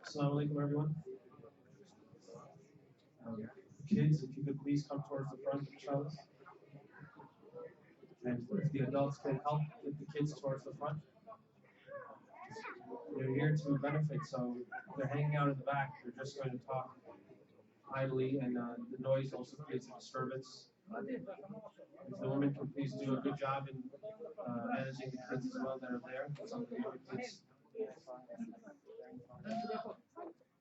Assalamu alaikum, everyone. Kids, if you could please come towards the front, inshallah. And if the adults can help with the kids towards the front. They're here to benefit, so if they're hanging out in the back, they're just going to talk idly, and the noise also creates a disturbance. If the women can please do a good job in managing the kids as well that are there. Some of the younger kids.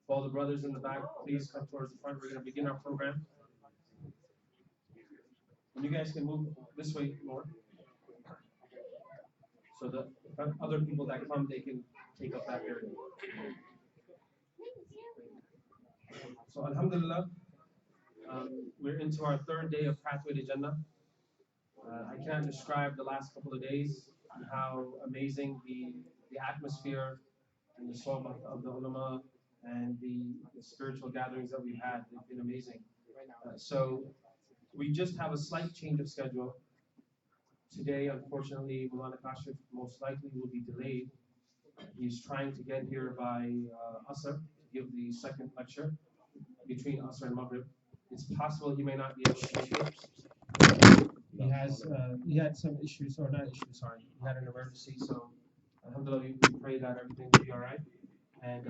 All the brothers in the back, please come towards the front. We're going to begin our program. And you guys can move this way more, so the other people that come, they can take up that area. So alhamdulillah, we're into our third day of Pathway to Jannah. I can't describe the last couple of days and how amazing the atmosphere and the sohbah of the ulama and the spiritual gatherings that we've had. They've been amazing. So we just have a slight change of schedule. Today, unfortunately, Mulana Kashif most likely will be delayed. He's trying to get here by Asr to give the second lecture between Asr and Maghrib. It's possible he may not be able to make it. He had some issues, or not issues, sorry. He had an emergency, so alhamdulillah, we pray that everything will be all right. And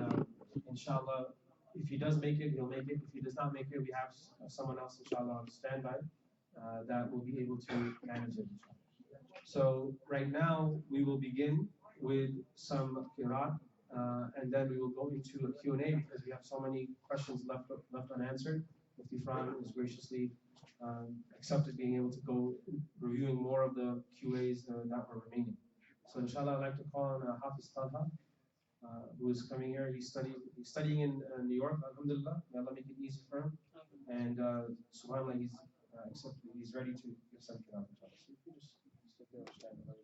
inshallah, if he does make it, he'll make it. If he does not make it, we have someone else, inshallah, on standby that will be able to manage it. So right now, we will begin with some qiraat, and then we will go into a Q&A because we have so many questions left unanswered. Mufti Farhan is graciously accepted being able to go reviewing more of the QAs that were remaining. So inshallah, I'd like to call on Hafiz Talha, who is coming here. He's studying in New York, alhamdulillah. May Allah make it easy for him. And subhanAllah, he's ready to give some qiraat, inshallah. So if you just sit there and stand there.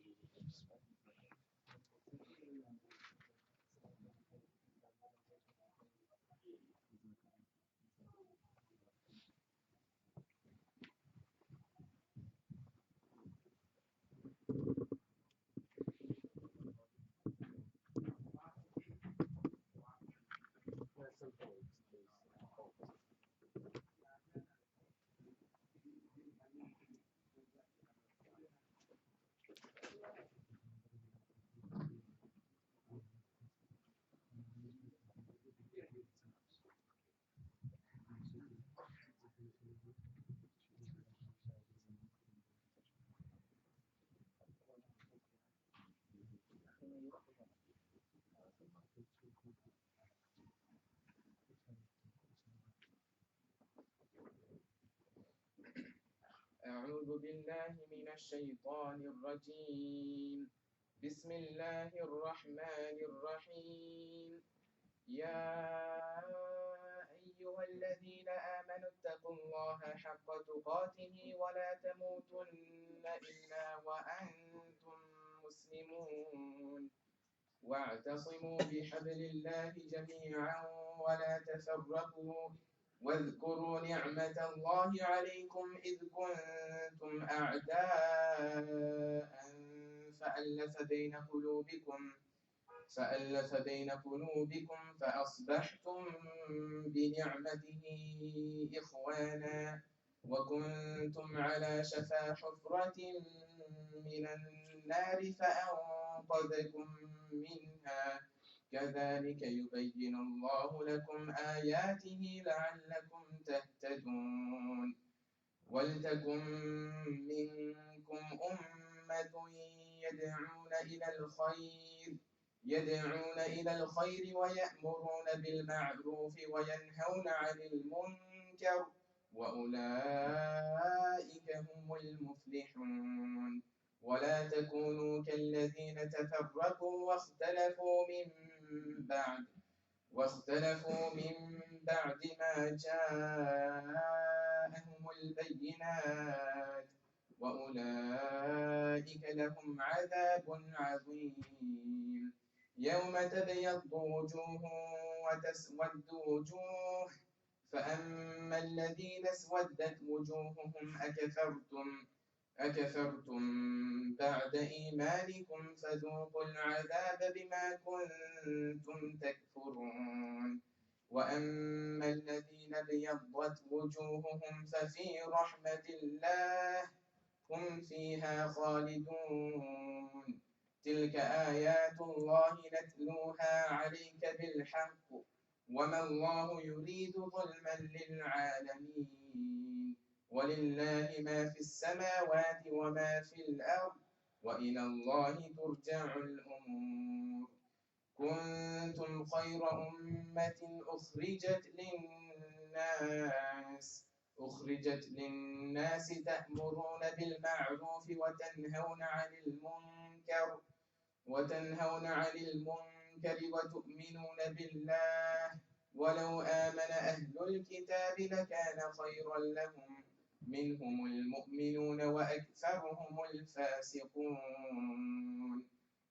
أعوذ بالله من الشيطان الرجيم بسم الله الرحمن الرحيم يا أيها الذين آمنوا اتقوا الله حق تقاته ولا تموتن إلا وأنتم مسلمون واعتصموا بحبل الله جميعا ولا تفرقوا واذكروا نعمة الله عليكم إذ كنتم أعداء فألف بين قلوبكم فأصبحتم بنعمته إخوانا وكنتم على شفا حفرة من النار فأنقذكم منها كذلك يبين الله لكم آياته لعلكم تهتدون ولتكن منكم أمة يدعون إلى الخير ويأمرون بالمعروف وينهون عن المنكر وأولئك هم المفلحون ولا تكونوا كالذين تفرقوا واختلفوا من بعد ما جاءهم البينات وأولئك لهم عذاب عظيم يوم تبيض وجوه وتسود وجوه فأما الذين اسودت وجوههم أكفرتم بعد إيمانكم فذوقوا العذاب بما كنتم تكفرون وأما الذين ابيضت وجوههم ففي رحمة الله هم فيها خالدون تلك آيات الله نتلوها عليك بالحق وما الله يريد ظلما للعالمين ولله ما في السماوات وما في الأرض وإلى الله ترجع الأمور كنتم خير أمة أخرجت للناس تأمرون بالمعروف وتنهون عن المنكر وتؤمنون بالله ولو آمن أهل الكتاب لكان خيرا لهم منهم المؤمنون وأكثرهم الفاسقون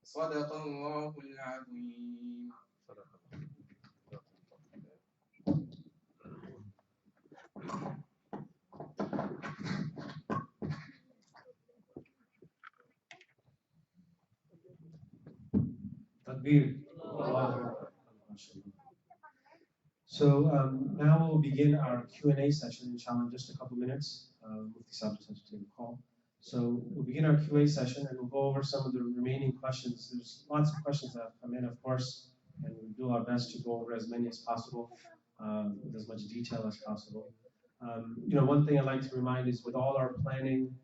صدق الله العظيم. Takbir. So now we'll begin our Q&A session, inshallah, in just a couple minutes. Mufti Sahib just has to take a call. So we'll begin our Q&A session and we'll go over some of the remaining questions. There's lots of questions that have come in, of course, and we'll do our best to go over as many as possible, with as much detail as possible. One thing I'd like to remind is with all our planning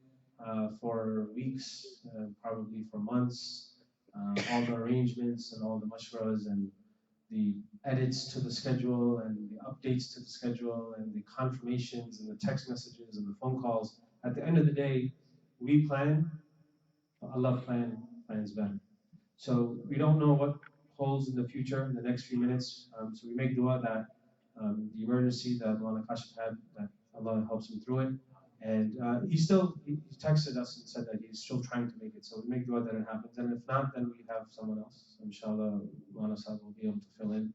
for weeks, probably for months, all the arrangements and all the mashwaras and the edits to the schedule and the updates to the schedule and the confirmations and the text messages and the phone calls. At the end of the day, we plan, Allah plans better. So we don't know what holds in the future in the next few minutes. So we make dua that the emergency that Maulana Kashif had, that Allah helps him through it. And he texted us and said that he's still trying to make it. So we make dua that it happens. And if not, then we have someone else. So inshallah, Maulana Sahib will be able to fill in.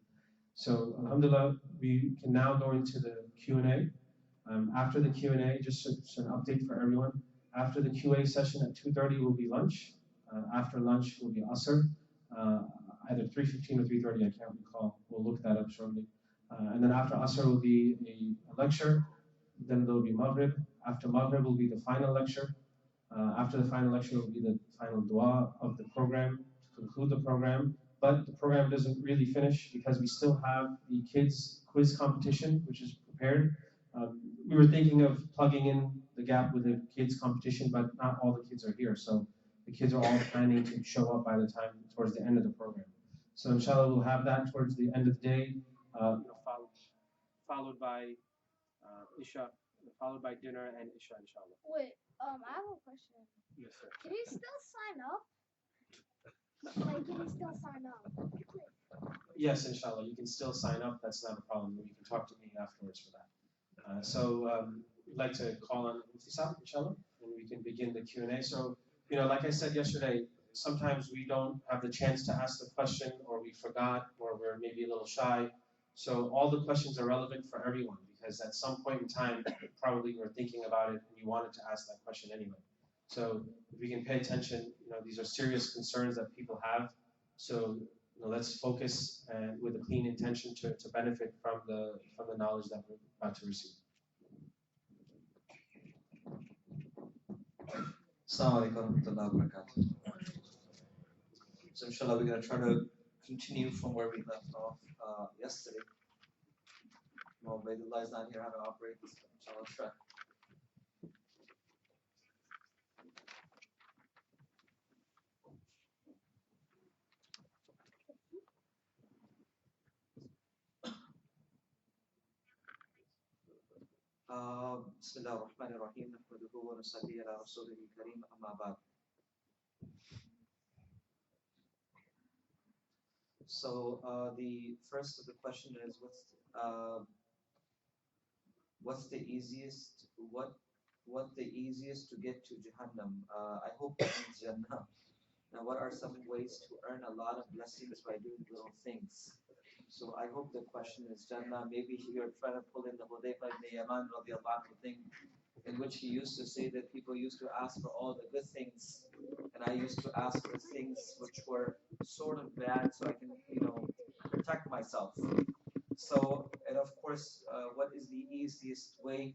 So alhamdulillah, we can now go into the Q&A. After the Q&A, just an update for everyone. After the QA session at 2:30 will be lunch. After lunch will be Asr. Either 3:15 or 3:30, I can't recall. We'll look that up shortly. And then after Asr will be a lecture. Then there will be Maghrib. After Maghrib will be the final lecture. After the final lecture will be the final dua of the program to conclude the program. But the program doesn't really finish because we still have the kids quiz competition, which is prepared. We were thinking of plugging in the gap with the kids competition, but not all the kids are here. So the kids are all planning to show up by the time towards the end of the program. So inshallah, we'll have that towards the end of the day, followed by Isha, followed by dinner and Isha, inshallah. Wait, I have a question. Yes, sir. Can you still sign up? Like, can you still sign up? Yes, inshallah, you can still sign up. That's not a problem. You can talk to me afterwards for that. We'd like to call on Mufti Sahib, inshallah, and we can begin the Q&A. So, like I said yesterday, sometimes we don't have the chance to ask the question, or we forgot, or we're maybe a little shy. So all the questions are relevant for everyone, because at some point in time, probably you were thinking about it and you wanted to ask that question anyway. So if we can pay attention, these are serious concerns that people have. So let's focus and with a clean intention to benefit from the knowledge that we're about to receive. Assalamu alaikum warahmatullahi wabarakatuh. So inshallah we're going to try to continue from where we left off yesterday. Well, Baydullah is not here how to operate this, so inshallah try. بسم الله الرحمن الرحيم نحمده ونصلي على رسوله الكريم أما بعد. So the first of the question is, what's the easiest what the easiest to get to Jahannam? I hope that means Jannah. Now, what are some ways to earn a lot of blessings by doing little things? So I hope the question is Jannah. Maybe you're trying to pull in the Hudayfa ibn Yaman radiallahu anhu thing, in which he used to say that people used to ask for all the good things, and I used to ask for things which were sort of bad, so I can, protect myself. So, and of course, what is the easiest way?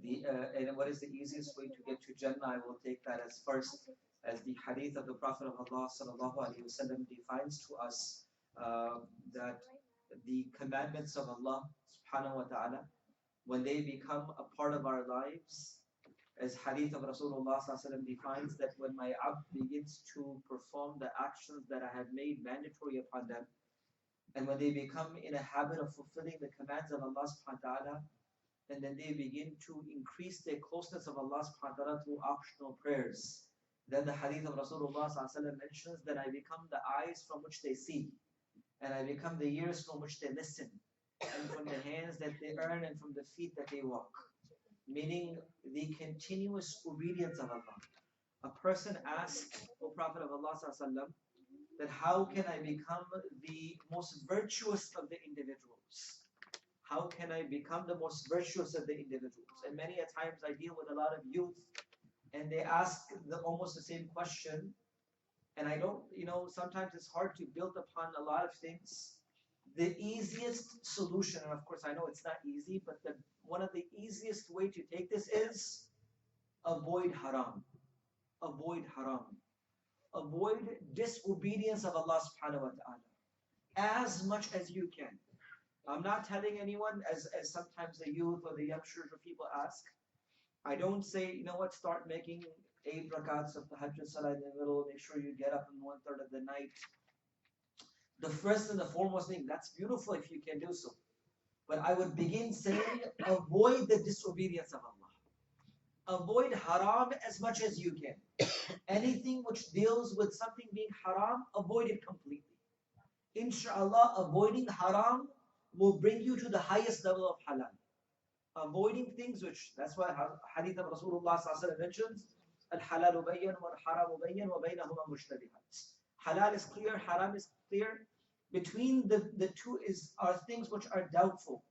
And what is the easiest way to get to Jannah? I will take that as first, as the hadith of the Prophet of Allah sallallahu alaihi wasallam defines to us that the commandments of Allah subhanahu wa ta'ala, when they become a part of our lives, as hadith of Rasulullah sallallahu alaihi wasallam defines that when my abd begins to perform the actions that I have made mandatory upon them, and when they become in a habit of fulfilling the commands of Allah subhanahu wa ta'ala, and then they begin to increase their closeness of Allah subhanahu wa ta'ala through optional prayers. Then the hadith of Rasulullah mentions that I become the eyes from which they see, and I become the ears from which they listen, and from the hands that they earn, and from the feet that they walk. Meaning the continuous obedience of Allah. A person asked, O Prophet of Allah that how can I become the most virtuous of the individuals? How can I become the most virtuous of the individuals? And many a times I deal with a lot of youth, and they ask almost the same question. And I don't, sometimes it's hard to build upon a lot of things. The easiest solution, and of course I know it's not easy, but one of the easiest way to take this is avoid haram. Avoid haram. Avoid disobedience of Allah subhanahu wa ta'ala as much as you can. I'm not telling anyone, as sometimes the youth or the youngsters or people ask, I don't say, start making 8 rakats of the Tahajjud Salah in the middle, make sure you get up in 1/3 of the night. The first and the foremost thing, that's beautiful if you can do so. But I would begin saying, avoid the disobedience of Allah. Avoid haram as much as you can. Anything which deals with something being haram, avoid it completely. Inshallah, avoiding haram will bring you to the highest level of halal. Avoiding things which, that's why hadith of Rasulullah mentions, al-halalu bayyan wal-haramu bayyan wa baynahuma mushtabihat. Halal is clear, haram is clear. Between the two are things which are doubtful.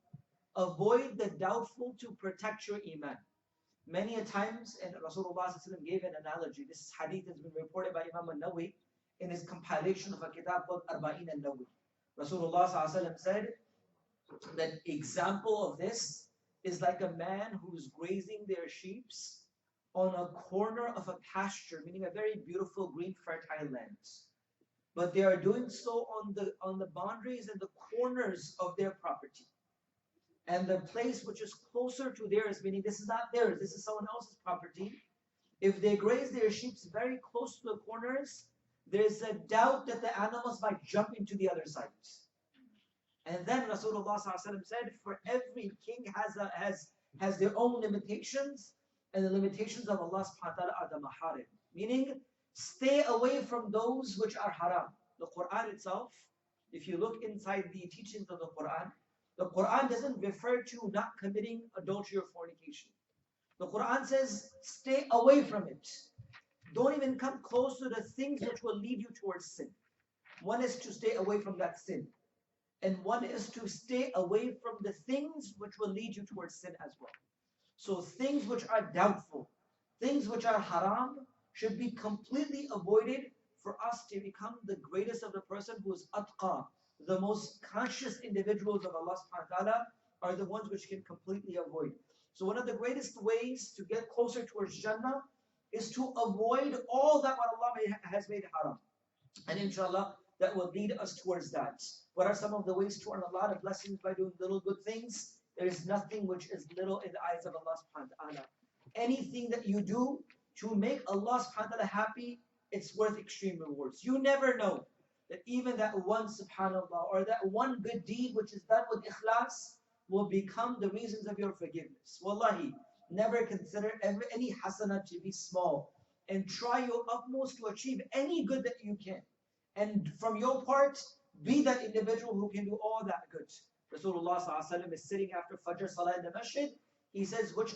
Avoid the doubtful to protect your iman. Many a times, and Rasulullah gave an analogy. This hadith has been reported by Imam al-Nawawi in his compilation of a kitab called Arba'in al-Nawawi. Rasulullah said that example of this is like a man who's grazing their sheep on a corner of a pasture, meaning a very beautiful green fertile land. But they are doing so on the boundaries and the corners of their property. And the place which is closer to theirs, meaning this is not theirs, this is someone else's property. If they graze their sheep very close to the corners, there's a doubt that the animals might jump into the other side. And then Rasulullah said, for every king has their own limitations, and the limitations of Allah subhanahu wa ta'ala are the maharim. Meaning, stay away from those which are haram. The Quran itself, if you look inside the teachings of the Quran doesn't refer to not committing adultery or fornication. The Quran says, stay away from it. Don't even come close to the things which will lead you towards sin. One is to stay away from that sin. And one is to stay away from the things which will lead you towards sin as well. So things which are doubtful, things which are haram, should be completely avoided for us to become the greatest of the person who is atqa. The most conscious individuals of Allah subhanahu wa ta'ala are the ones which can completely avoid. So one of the greatest ways to get closer towards Jannah is to avoid all that what Allah has made haram. And inshallah, that will lead us towards that. What are some of the ways to earn a lot of blessings by doing little good things? There is nothing which is little in the eyes of Allah subhanahu wa ta'ala. Anything that you do to make Allah subhanahu wa ta'ala happy, it's worth extreme rewards. You never know that even that one subhanallah or that one good deed which is done with ikhlas will become the reasons of your forgiveness. Wallahi, never consider any hasanah to be small, and try your utmost to achieve any good that you can. And from your part, be that individual who can do all that good. Rasulullah ﷺ is sitting after Fajr Salah in the masjid. He says, which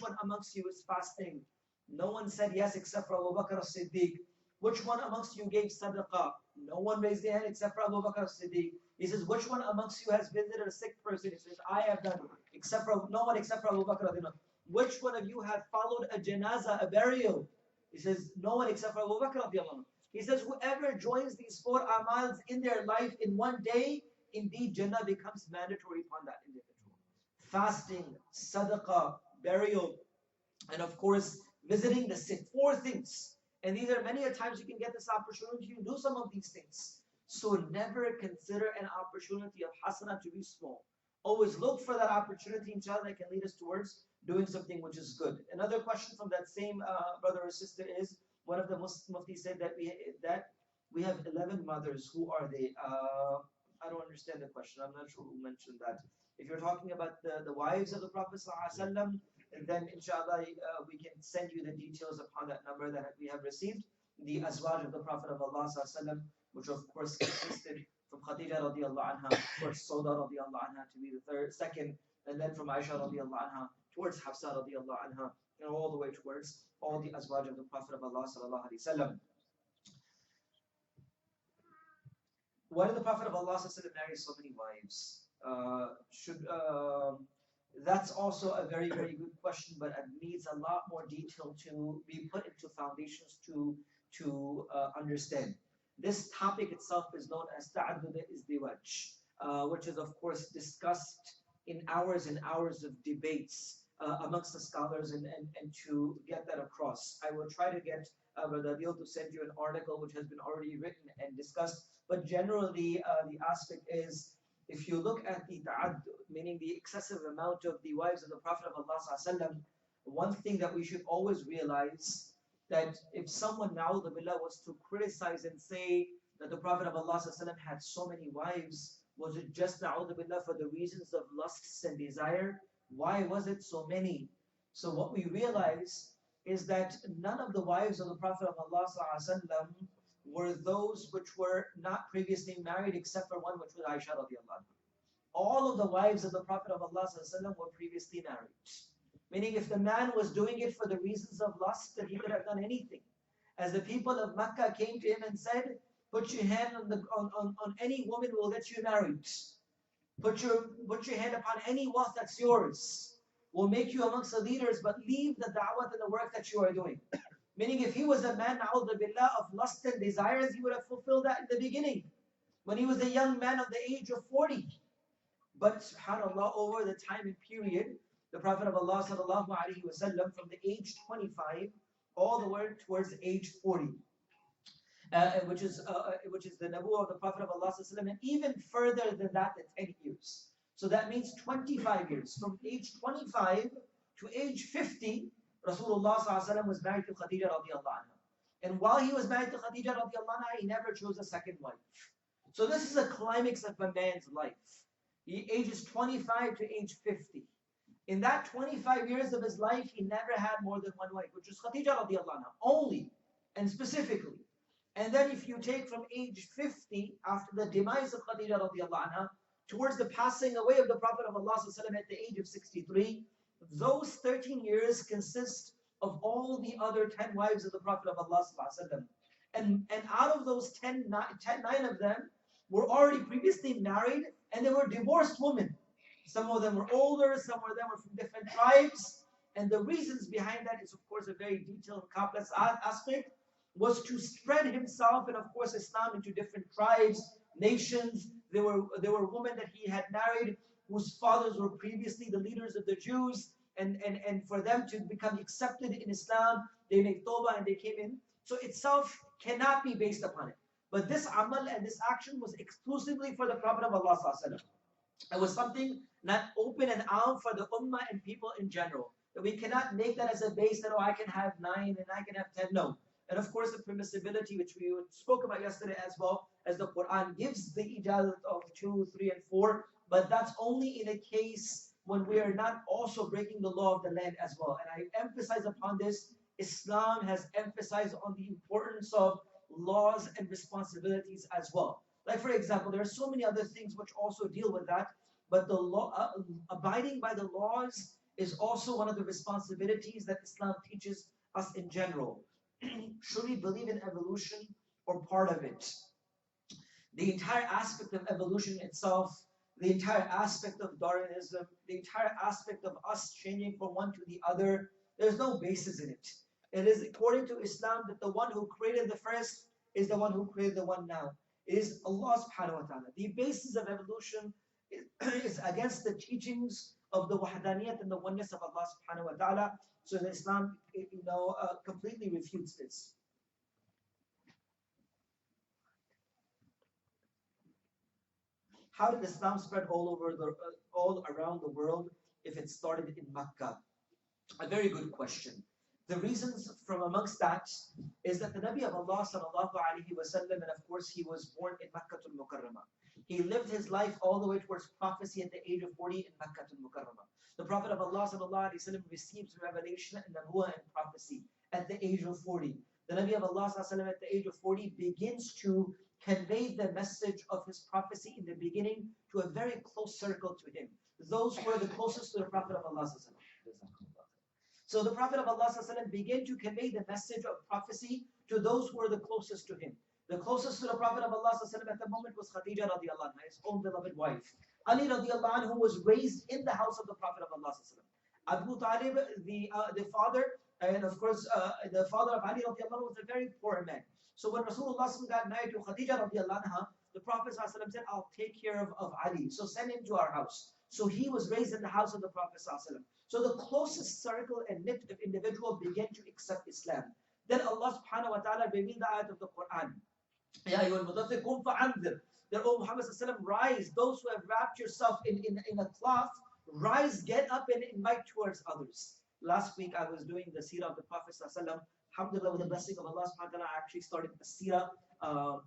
one amongst you is fasting? No one said yes except for Abu Bakr as-Siddiq. Which one amongst you gave sadaqah? No one raised their hand except for Abu Bakr as-Siddiq. He says, which one amongst you has visited a sick person? He says, I have done, except for no one except for Abu Bakr radiallahu anhu. Which one of you have followed a janazah, a burial? He says, no one except for Abu Bakr radiallahu anhu. He says, whoever joins these 4 amals in their life in one day, indeed Jannah becomes mandatory upon that individual. Fasting, sadaqah, burial, and of course, visiting the sick. 4 things. And these are many a times you can get this opportunity to do some of these things. So never consider an opportunity of hasana to be small. Always look for that opportunity, inshallah, that can lead us towards doing something which is good. Another question from that same brother or sister is, one of the Mufti said that we have 11 mothers. Who are they? I don't understand the question. I'm not sure who mentioned that. If you're talking about the wives of the Prophet ﷺ, and then inshallah we can send you the details upon that number that we have received. The azwaj of the Prophet of Allah ﷺ, which of course consisted from Khadija radiallahu anha, of course Sauda radiallahu anha to be the second, and then from Aisha radiallahu anha towards Hafsa radiallahu anha, and all the way towards all the azwaj of the Prophet of Allah sallallahu alaihi wasallam. Why did the Prophet of Allah sallallahu alaihi wasallam marry so many wives? That's also a very, very good question, but it needs a lot more detail to be put into foundations to understand. This topic itself is known as ta'addud izdiwaj, which is of course discussed in hours and hours of debates amongst the scholars, and to get that across. I will try to get Brother Adil to send you an article which has been already written and discussed, but generally the aspect is, if you look at the ta'addud, meaning the excessive amount of the wives of the Prophet of Allah ﷺ, one thing that we should always realize, that if someone, na'udhu billah, was to criticize and say that the Prophet of Allah ﷺ had so many wives, was it just, na'udhu billah, for the reasons of lusts and desire? Why was it so many? So what we realize is that none of the wives of the Prophet of Allah ﷺ were those which were not previously married, except for one, which was Aisha radiallahu anha. All of the wives of the Prophet of Allah ﷺ were previously married. Meaning, if the man was doing it for the reasons of lust, then he could have done anything. As the people of Makkah came to him and said, put your hand on any woman who will get you married. Put your hand upon any wealth that's yours. We'll make you amongst the leaders, but leave the da'wah and the work that you are doing. Meaning, if he was a man, na'udhu billah, of lust and desires, he would have fulfilled that in the beginning, when he was a young man of the age of 40. But subhanAllah, over the time and period, the Prophet of Allah sallallahu alaihi wasallam, from the age 25 all the way towards the age 40, which is the nabuwah of the Prophet of Allah sallallahu alaihi wasallam, and even further than that, at 10 years. So that means 25 years. From age 25 to age 50, Rasulullah sallallahu alaihi wasallam was married to Khadija radiallahu anha. And while he was married to Khadija radiallahu anha, he never chose a second wife. So this is a climax of a man's life. He ages 25 to age 50. In that 25 years of his life, he never had more than one wife, which was Khadija radiallahu anha, only and specifically. And then if you take from age 50, after the demise of Khadija radiallahu anha, towards the passing away of the Prophet of Allah at the age of 63, those 13 years consist of all the other 10 wives of the Prophet of Allah. And out of those 9 of them were already previously married, and they were divorced women. Some of them were older, some of them were from different tribes. And the reasons behind that is, of course, a very detailed and complex aspect, was to spread himself and, of course, Islam into different tribes, nations. There were women that he had married whose fathers were previously the leaders of the Jews, and for them to become accepted in Islam, they made tawbah and they came in. So itself cannot be based upon it. But this amal and this action was exclusively for the Prophet of Allah. It was something not open and out for the ummah and people in general. That we cannot make that as a base that, oh, I can have 9 and I can have 10. No. And of course, the permissibility, which we spoke about yesterday as well, as the Quran gives the ijazat of 2, 3, and 4, but that's only in a case when we are not also breaking the law of the land as well. And I emphasize upon this, Islam has emphasized on the importance of laws and responsibilities as well. Like for example, there are so many other things which also deal with that, but the law, abiding by the laws is also one of the responsibilities that Islam teaches us in general. Should we believe in evolution or part of it? The entire aspect of evolution itself, the entire aspect of Darwinism, the entire aspect of us changing from one to the other, there's no basis in it. It is according to Islam that the one who created the first is the one who created the one now. It is Allah subhanahu wa ta'ala. The basis of evolution is against the teachings of the wahdaniyat and the oneness of Allah subhanahu wa ta'ala. So Islam, completely refutes this. How did Islam spread all around the world if it started in Mecca? A very good question. The reasons from amongst that is that the Nabi of Allah sallallahu alaihi wasallam, and of course he was born in Makkah al-Mukarramah. He lived his life all the way towards prophecy at the age of 40 in Makkah al-Mukarramah. The Prophet of Allah sallallahu alaihi wasallam receives revelation and nabuwah and prophecy at the age of 40. The Nabi of Allah sallallahu alaihi wasallam at the age of 40 begins to convey the message of his prophecy in the beginning to a very close circle to him. Those who are the closest to the Prophet of Allah sallallahu alaihi wasallam. So the Prophet of Allah sallallahu began to convey the message of prophecy to those who were the closest to him. The closest to the Prophet of Allah sallallahu at the moment was Khadija radiallahu anha, his own beloved wife. Ali radiallahu anhu was raised in the house of the Prophet of Allah sallallahu. Abu Talib, the father, and of course the father of Ali radiallahu anhu was a very poor man. So when Rasulullah got married to Khadija radiallahu anha, the Prophet sallallahu said, I'll take care of Ali. So send him to our house. So he was raised in the house of the Prophet sallallahu. So the closest circle and knit of individual began to accept Islam. Then Allah subhanahu wa ta'ala revealed the ayat of the Quran. Ya ayyuhal mudaththir qum fa'anzir. That, O Muhammad sallallahu rise, those who have wrapped yourself in a cloth, rise, get up and invite towards others. Last week I was doing the seerah of the Prophet sallallahu. Alhamdulillah, with the blessing of Allah subhanahu wa ta'ala, I actually started a seerah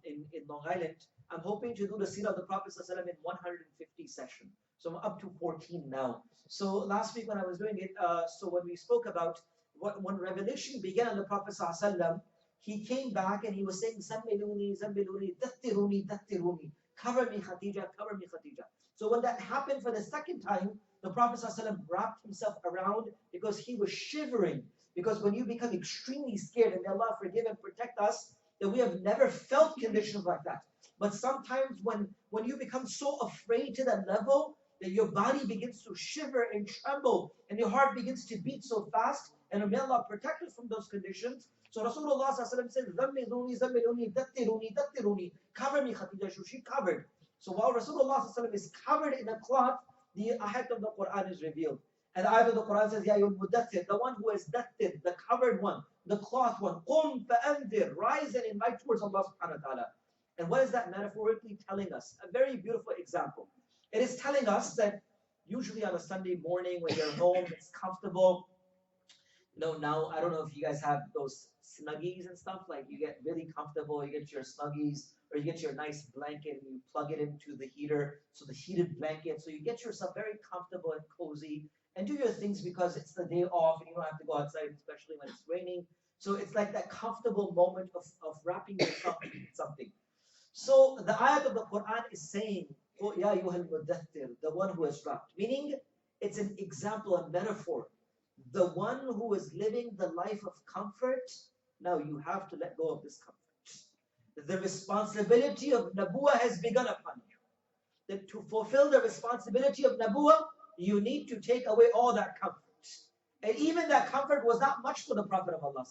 in Long Island. I'm hoping to do the seerah of the Prophet sallallahu in 150 sessions. So I'm up to 14 now. So last week when I was doing it, so when we spoke about when revelation began on the Prophet ﷺ, he came back and he was saying, Zammiluni, Zammiluni, Dattiruni, Dattiruni. Cover me, Khadija, cover me, Khadija. So when that happened for the second time, the Prophet ﷺ wrapped himself around because he was shivering. Because when you become extremely scared, and may Allah forgive and protect us, that we have never felt conditions like that. But sometimes when you become so afraid to that level, that your body begins to shiver and tremble, and your heart begins to beat so fast, and may Allah protect us from those conditions. So Rasulullah says, Zammiluni, Zammiluni, Dattiruni, Dattiruni. Cover me, Khadija. So she covered. So while Rasulullah is covered in a cloth, the ayat of the Quran is revealed. And the ayat of the Quran says, Ya ayyuhal mudaththir, the one who is dattir, the covered one, the cloth one. Qum fa'anzir, rise and invite towards Allah subhanahu wa ta'ala. And what is that metaphorically telling us? A very beautiful example. It is telling us that usually on a Sunday morning when you're home, it's comfortable. Now I don't know if you guys have those snuggies and stuff, like you get really comfortable, you get your snuggies, or you get your nice blanket and you plug it into the heater, so the heated blanket, so you get yourself very comfortable and cozy, and do your things because it's the day off and you don't have to go outside, especially when it's raining. So it's like that comfortable moment of wrapping yourself in something. So the ayat of the Quran is saying, Ya ayyuhal mudaththir, the one who is wrapped. Meaning, it's an example, a metaphor. The one who is living the life of comfort, now you have to let go of this comfort. The responsibility of nabuwah has begun upon you. That to fulfill the responsibility of nabuwah, you need to take away all that comfort. And even that comfort was not much for the Prophet of Allah.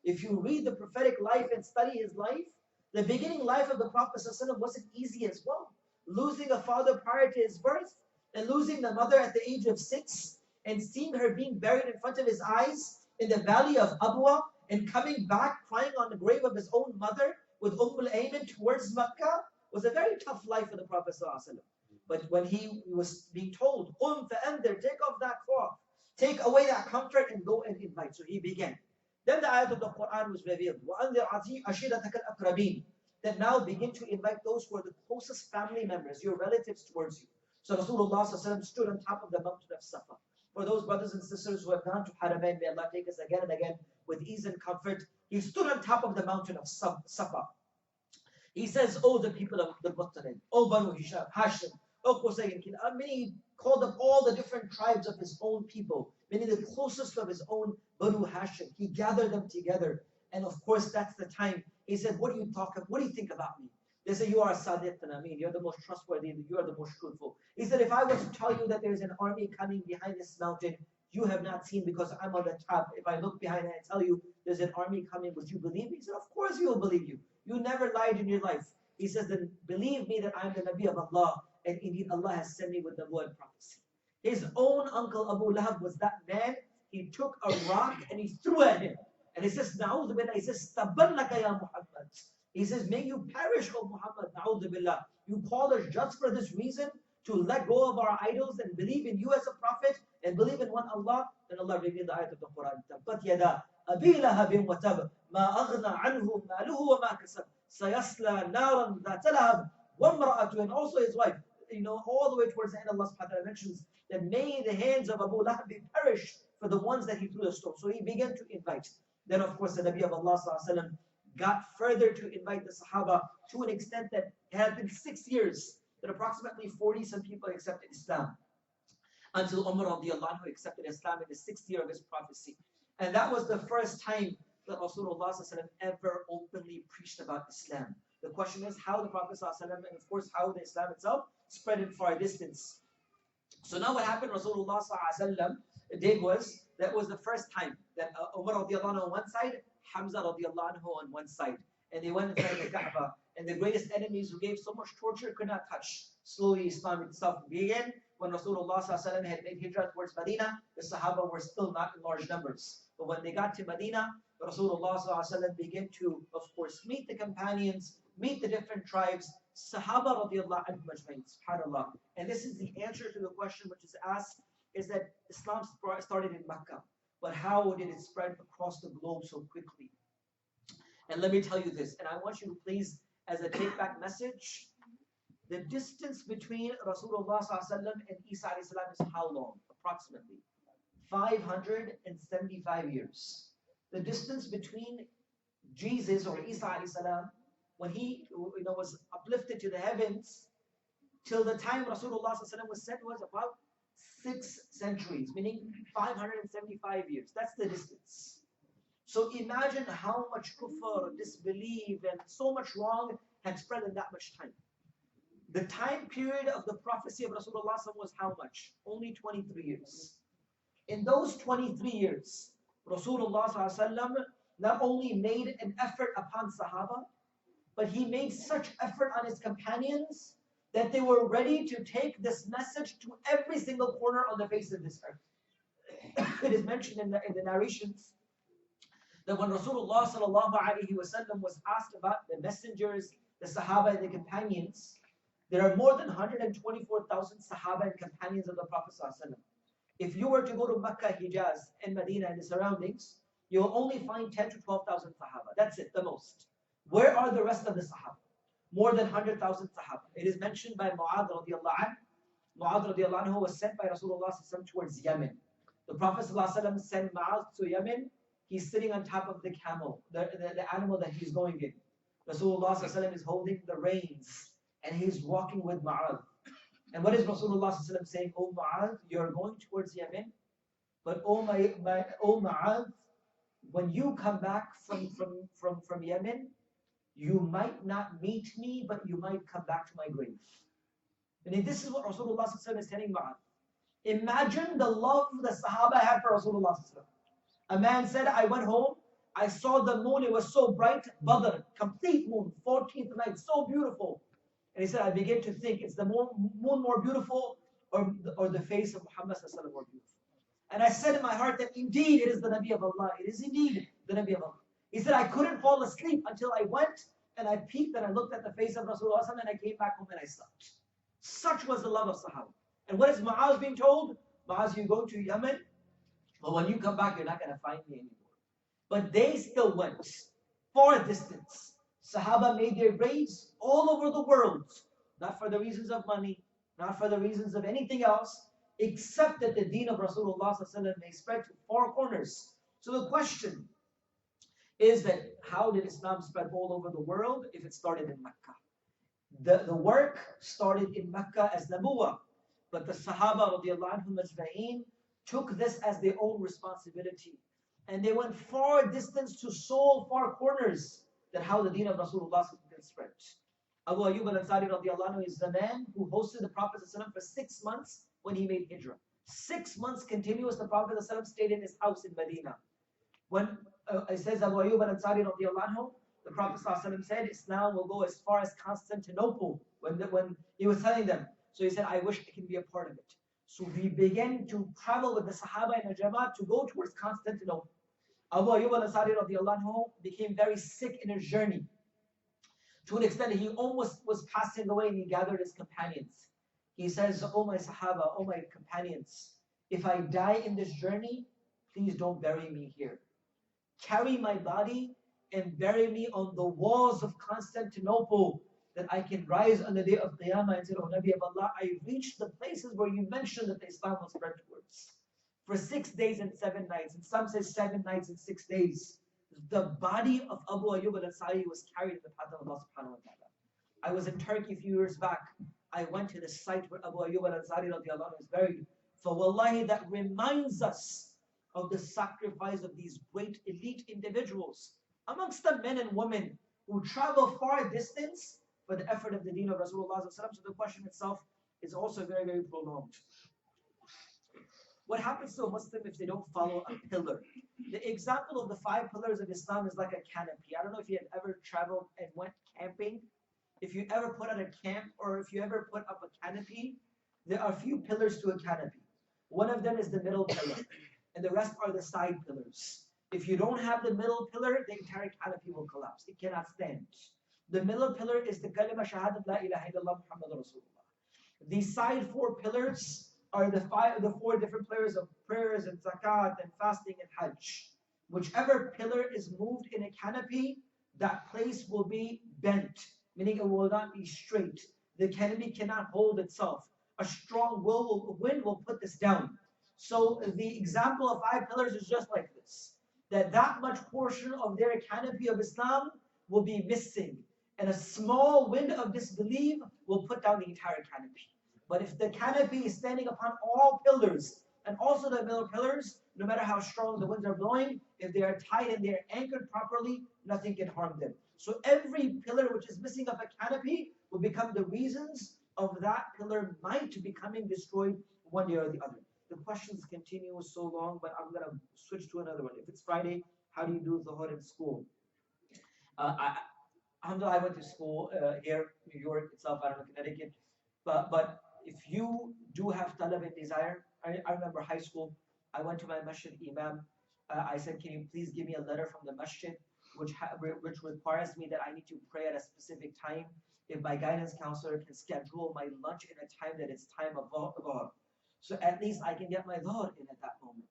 If you read the prophetic life and study his life, the beginning life of the Prophet wasn't easy as well. Losing a father prior to his birth, and losing the mother at the age of 6, and seeing her being buried in front of his eyes in the valley of Abwa, and coming back crying on the grave of his own mother with Ayman towards Makkah, was a very tough life for the Prophet ﷺ. But when he was being told, Qum fa'anzir, take off that cloth, take away that comfort and go and invite. So he began. Then the ayat of the Quran was revealed. وَأَنذِرْ عَشِيرَتَكَ الْأَقْرَبِينَ. That now begin to invite those who are the closest family members, your relatives towards you. So Rasulullah stood on top of the mountain of Safa. For those brothers and sisters who have gone to Haramain, may Allah take us again and again with ease and comfort. He stood on top of the mountain of Safa. He says, "Oh, the people of the Muttalib, oh, Banu Hashim, oh, Qusay and Kilab." He called up all the different tribes of his own people, many the closest of his own Banu Hashim. He gathered them together. And of course, that's the time. He said, what do you think about me? They say, you are a Sadiq, you're the most trustworthy, you are the most truthful. He said, if I was to tell you that there's an army coming behind this mountain, you have not seen because I'm on the top. If I look behind and I tell you there's an army coming, would you believe me? He said, of course you will believe you. You never lied in your life. He says, then believe me that I'm the Nabi of Allah, and indeed Allah has sent me with the word prophecy. His own uncle Abu Lahab was that man. He took a rock and he threw at him. And he says, Na'udhu billah, he says, Taballaka ya Muhammad. He says, may you perish, O Muhammad, Na'udhu billah. You call us just for this reason to let go of our idols and believe in you as a prophet and believe in one Allah. Then Allah revealed the ayat of the Quran. Tabbat yada abi lahabin wa tab ma aghna anhu maluhu wa ma kasab sayasla naran dhata lahab wa imra'atu, and also his wife. All the way towards the end, Allah subhanahu wa ta'ala mentions that may the hands of Abu Lahab be perished for the ones that he threw the stone. So he began to invite. Then, of course, the Nabi of Allah ﷺ got further to invite the Sahaba to an extent that it had been 6 years that approximately 40-some people accepted Islam, until Umar radiallahu anhu accepted Islam in the 6th year of his prophecy. And that was the first time that Rasulullah ﷺ ever openly preached about Islam. The question is how the Prophet ﷺ, and of course how the Islam itself spread in far distance. So now what happened, Rasulullah ﷺ did was, that was the first time that Umar radiallahu anhu on one side, Hamza radiallahu anhu on one side. And they went inside the Kaaba. And the greatest enemies who gave so much torture could not touch. Slowly Islam itself began. When Rasulullah ﷺ had made hijrah towards Medina, the Sahaba were still not in large numbers. But when they got to Medina, Rasulullah ﷺ began to, of course, meet the companions, meet the different tribes, Sahaba radiallahu anhu ajmain, subhanAllah. And this is the answer to the question which is asked, is that Islam started in Mecca, but how did it spread across the globe so quickly? And let me tell you this, and I want you to please, as a take-back message, the distance between Rasulullah ﷺ and Isa ﷺ is how long? Approximately 575 years. The distance between Jesus or Isa ﷺ, when he was uplifted to the heavens, till the time Rasulullah ﷺ was sent, was about 6 centuries, meaning 575 years. That's the distance. So imagine how much kufr, disbelief, and so much wrong had spread in that much time. The time period of the prophecy of Rasulullah was how much? Only 23 years. In those 23 years, Rasulullah not only made an effort upon Sahaba, but he made such effort on his companions that they were ready to take this message to every single corner on the face of this earth. It is mentioned in the narrations that when Rasulullah was asked about the messengers, the Sahaba and the companions, there are more than 124,000 Sahaba and companions of the Prophet ﷺ. If you were to go to Mecca, Hijaz, and Medina and the surroundings, you will only find 10 to 12,000 Sahaba. That's it, the most. Where are the rest of the Sahaba? More than 100,000 Sahaba. It is mentioned by Mu'adh radiallahu anhu. Mu'adh radiallahu anhu was sent by Rasulullah towards Yemen. The Prophet ﷺ sent Mu'adh to Yemen. He's sitting on top of the camel, the animal that he's going in. Rasulullah ﷺ is holding the reins and he's walking with Mu'adh. And what is Rasulullah ﷺ saying? Oh Mu'adh, you're going towards Yemen, but oh Mu'adh, when you come back from Yemen, you might not meet me, but you might come back to my grave. And this is what Rasulullah ﷺ is telling Mu'adh. Imagine the love the Sahaba had for Rasulullah ﷺ. A man said, I went home, I saw the moon, it was so bright, Badr, complete moon, 14th night, so beautiful. And he said, I began to think, is the moon more beautiful or the face of Muhammad ﷺ more beautiful? And I said in my heart that indeed it is the Nabi of Allah. It is indeed the Nabi of Allah. He said, I couldn't fall asleep until I went and I peeked and I looked at the face of Rasulullah ﷺ and I came back home and I slept. Such was the love of Sahaba. And what is Mu'adh being told? Mu'adh, you go to Yemen, but when you come back, you're not going to find me anymore. But they still went far distance. Sahaba made their raids all over the world, not for the reasons of money, not for the reasons of anything else, except that the deen of Rasulullah ﷺ may spread to 4 corners. So the question is that how did Islam spread all over the world if it started in Mecca? The work started in Mecca as Nabuwa, but the Sahaba radiallahu anhum ajma'een took this as their own responsibility. And they went far distance to so far corners that how the deen of Rasulullah can spread. Abu Ayyub al-Ansari radiallahu anhu is the man who hosted the Prophet for 6 months when he made hijrah. 6 months continuous, the Prophet stayed in his house in Medina. When it says Abu Ayyub al-Ansari radiallahu anhu, the Prophet said Islam will go as far as Constantinople when he was telling them. So he said, I wish I can be a part of it. So we began to travel with the Sahaba and the Jamaat to go towards Constantinople. Abu Ayyub al-Ansari radiallahu anhu became very sick in his journey. To an extent that he almost was passing away, and he gathered his companions. He says, oh my Sahaba, oh my companions, if I die in this journey, please don't bury me here. Carry my body and bury me on the walls of Constantinople, that I can rise on the day of Qiyamah and say, oh Nabi of Allah, I reached the places where you mentioned that Islam will spread towards. For 6 days and 7 nights, and some say 7 nights and 6 days, the body of Abu Ayyub al-Ansari was carried in the path of Allah subhanahu wa ta'ala. I was in Turkey a few years back. I went to the site where Abu Ayyub al-Ansari radiallahu anhu is buried. For wallahi, that reminds us of the sacrifice of these great elite individuals amongst the men and women who travel far distance for the effort of the deen of Rasulullah. So the question itself is also very, very prolonged. What happens to a Muslim if they don't follow a pillar? The example of the 5 pillars of Islam is like a canopy. I don't know if you have ever traveled and went camping. If you ever put out a camp or if you ever put up a canopy, there are a few pillars to a canopy. One of them is the middle pillar, and the rest are the side pillars. If you don't have the middle pillar, the entire canopy will collapse. It cannot stand. The middle pillar is the kalima shahadat la ilaha illallah Muhammad Rasulullah. The side 4 pillars are the 4 different pillars of prayers and zakat and fasting and hajj. Whichever pillar is moved in a canopy, that place will be bent, meaning it will not be straight. The canopy cannot hold itself. A strong wind will put this down. So the example of 5 pillars is just like this. That much portion of their canopy of Islam will be missing. And a small wind of disbelief will put down the entire canopy. But if the canopy is standing upon all pillars, and also the middle pillars, no matter how strong the winds are blowing, if they are tied and they are anchored properly, nothing can harm them. So every pillar which is missing of a canopy will become the reasons of that pillar might becoming destroyed one day or the other. The questions continue so long, but I'm going to switch to another one. If it's Friday, how do you do Dhuhr in school? Alhamdulillah, I went to school here, New York itself, I don't know, Connecticut. But if you do have talab and desire, I remember high school, I went to my masjid imam. I said, can you please give me a letter from the masjid which requires me that I need to pray at a specific time. If my guidance counselor can schedule my lunch in a time that it's time of Dhuhr. So at least I can get my Dhuhr in at that moment.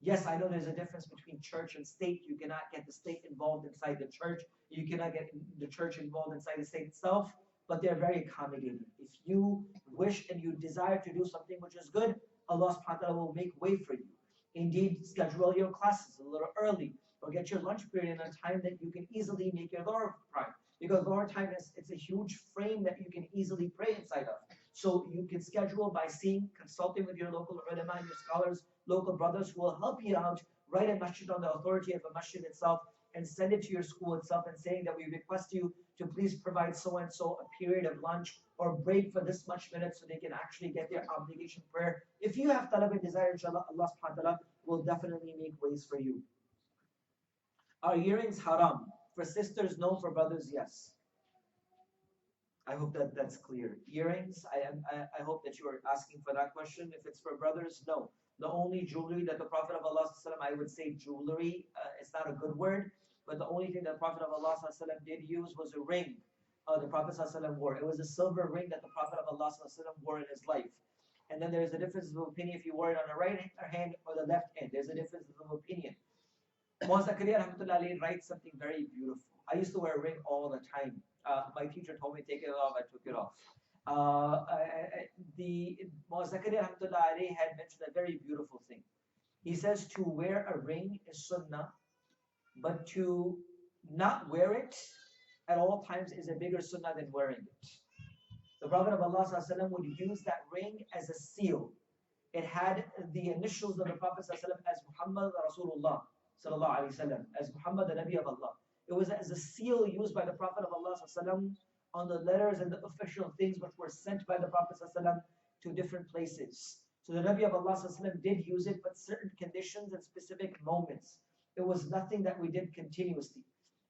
Yes, I know there's a difference between church and state. You cannot get the state involved inside the church. You cannot get the church involved inside the state itself. But they're very accommodating. If you wish and you desire to do something which is good, Allah subhanahu wa ta'ala will make way for you. Indeed, schedule your classes a little early, or get your lunch period in a time that you can easily make your Dhuhr time. Because Dhuhr time it's a huge frame that you can easily pray inside of. So you can schedule by consulting with your local ulama and your scholars, local brothers who will help you out, write a masjid on the authority of a masjid itself, and send it to your school itself and saying that we request you to please provide so-and-so a period of lunch or break for this much minutes so they can actually get their obligation prayer. If you have talab and desire, inshallah, Allah subhanahu wa ta'ala will definitely make ways for you. Are earrings haram? For sisters, no. For brothers, yes. I hope that's clear. Earrings, I hope that you are asking for that question. If it's for brothers, no. The only jewelry that the Prophet of Allah, I would say jewelry, it's not a good word, but the only thing that the Prophet of Allah did use was a ring the Prophet wore. It was a silver ring that the Prophet of Allah wore in his life. And then there's a difference of opinion if you wore it on the right hand or the left hand. There's a difference of opinion. Muhammad Zakaria rahmatullahi writes something very beautiful. I used to wear a ring all the time. My teacher told me to take it off, I took it off. The Muhammad Zakaria rahmatullahi had mentioned a very beautiful thing. He says to wear a ring is sunnah, but to not wear it at all times is a bigger sunnah than wearing it. The Prophet of Allah ﷺ would use that ring as a seal. It had the initials of the Prophet ﷺ as Muhammad Rasulullah ﷺ, as Muhammad the Nabi of Allah. It was as a seal used by the Prophet of Allah ﷺ on the letters and the official things which were sent by the Prophet ﷺ to different places. So the Nabi of Allah ﷺ did use it, but certain conditions and specific moments. It was nothing that we did continuously.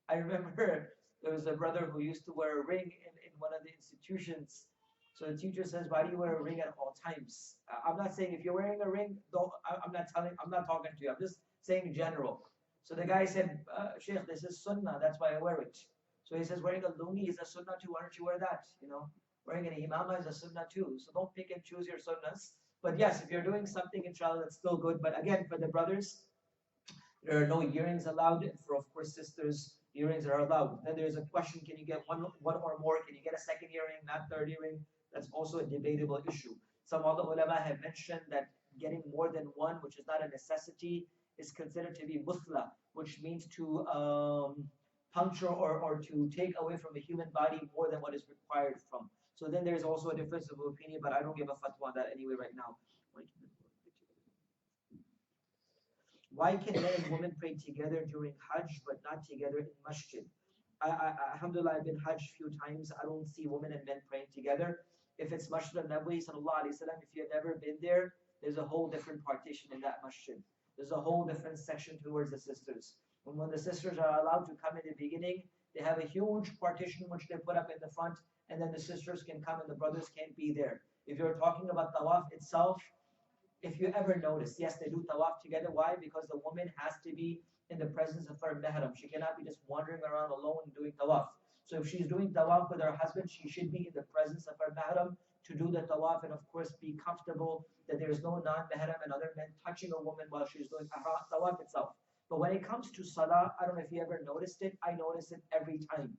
I remember there was a brother who used to wear a ring in one of the institutions. So the teacher says, why do you wear a ring at all times? I'm not saying if you're wearing a ring, I'm not talking to you. I'm just saying in general. So the guy said, Sheikh, this is sunnah, that's why I wear it. So he says, wearing a lungi is a sunnah too, why don't you wear that? You know, wearing an imamah is a sunnah too. So don't pick and choose your sunnahs. But yes, if you're doing something, inshallah, that's still good. But again, for the brothers, there are no earrings allowed. And for, of course, sisters, earrings are allowed. Then there's a question, can you get one or more? Can you get a second earring, not third earring? That's also a debatable issue. Some other ulama have mentioned that getting more than one, which is not a necessity, is considered to be muthla, which means to puncture or to take away from a human body more than what is required from. So then there's also a difference of opinion, but I don't give a fatwa on that anyway right now. Why can men and women pray together during Hajj but not together in masjid? Alhamdulillah, I've been Hajj a few times. I don't see women and men praying together. If it's Masjid al-Nabawi, sallallahu alayhi wasallam, if you've never been there, there's a whole different partition in that masjid. There's a whole different section towards the sisters. When the sisters are allowed to come in the beginning, they have a huge partition which they put up in the front, and then the sisters can come and the brothers can't be there. If you're talking about tawaf itself, if you ever notice, yes, they do tawaf together. Why? Because the woman has to be in the presence of her mahram. She cannot be just wandering around alone doing tawaf. So if she's doing tawaf with her husband, she should be in the presence of her mahram to do the tawaf, and of course be comfortable that there is no non-mahram and other men touching a woman while she's doing tawaf itself. But when it comes to salah, I don't know if you ever noticed it, I notice it every time.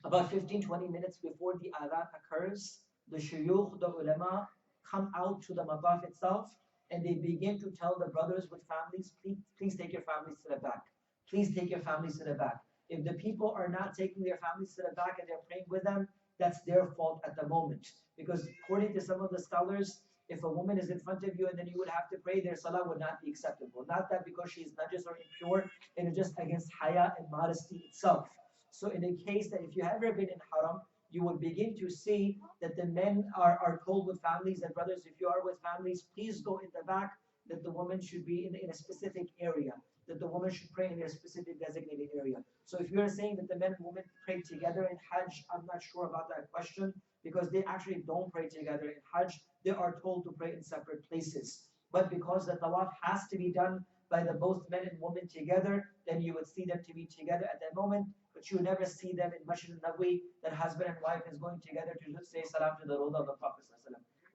About 15-20 minutes before the adhan occurs, the shuyukh, the ulama, come out to the mataf itself and they begin to tell the brothers with families, please take your families to the back. Please take your families to the back. If the people are not taking their families to the back and they're praying with them, that's their fault at the moment. Because according to some of the scholars, if a woman is in front of you and then you would have to pray, their salah would not be acceptable. Not that because she is najis or impure, it is just against haya and modesty itself. So in a case that if you have ever been in haram, you would begin to see that the men are told with families and brothers, if you are with families, please go in the back, that the woman should be in a specific area, that the woman should pray in a specific designated area. So if you're saying that the men and women pray together in Hajj, I'm not sure about that question, because they actually don't pray together in Hajj. They are told to pray in separate places. But because the tawaf has to be done by the both men and women together, then you would see them to be together at that moment. But you never see them in Masjid al-Nabawi, that husband and wife is going together to just say salam to the Rawdah of the Prophet.